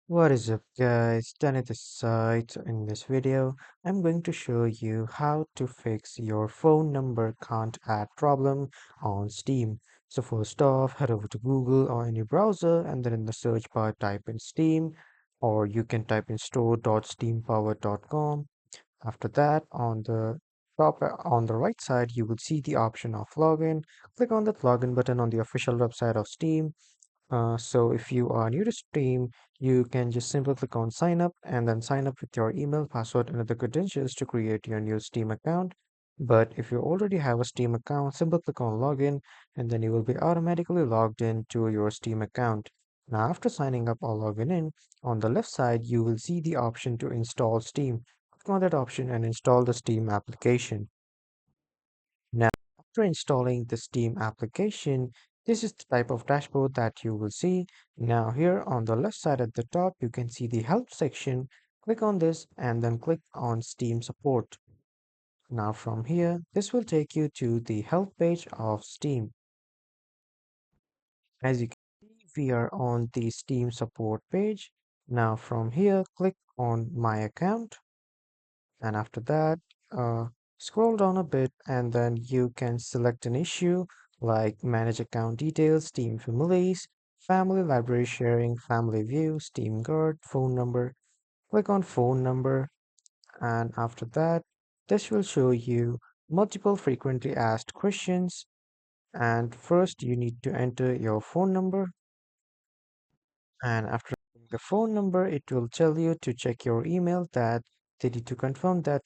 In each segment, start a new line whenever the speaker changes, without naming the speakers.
What is up, guys? Danny this side. In this video, I'm going to show you how to fix your phone number can't add problem on Steam. So first off, head over to Google or any browser and then in the search bar type in Steam, or you can type in store.steampower.com. After that, on the top on the right side, you will see the option of login. Click on that login button on the official website of Steam. So if you are new to Steam, you can just simply click on sign up and then sign up with your email, password, and other credentials to create your new Steam account. But if you already have a Steam account, simply click on login and then you will be automatically logged in to your Steam account. Now, after signing up or logging in, on the left side, you will see the option to install Steam. Click on that option and install the Steam application. Now, after installing the Steam application, this is the type of dashboard that you will see. Now, here on the left side at the top, you can see the help section. Click on this and then click on Steam support. Now, from here, this will take you to the help page of Steam. As you can see, we are on the Steam support page. Now, from here, click on My Account. And after that, scroll down a bit and then you can select an issue like manage account details, Steam families, family library sharing, family view, Steam guard, phone number. Click on phone number and after that, this will show you multiple frequently asked questions. And first you need to enter your phone number, and after the phone number, it will tell you to check your email that they need to confirm that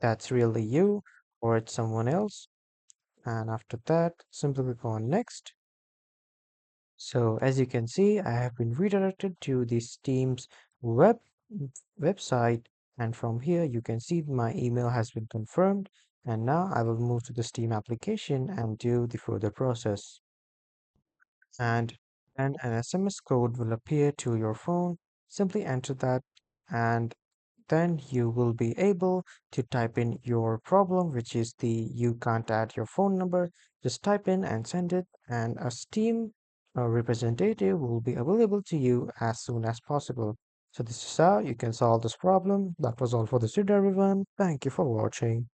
that's really you or it's someone else. And after that, simply click on next. So as you can see, I have been redirected to the Steam's website, and from here you can see my email has been confirmed. And now I will move to the Steam application and do the further process. And then an SMS code will appear to your phone. Simply enter that, and then you will be able to type in your problem, which is the you can't add your phone number. Just type in and send it, and a Steam representative will be available to you as soon as possible. So this is how you can solve this problem. That was all for this video, everyone. Thank you for watching.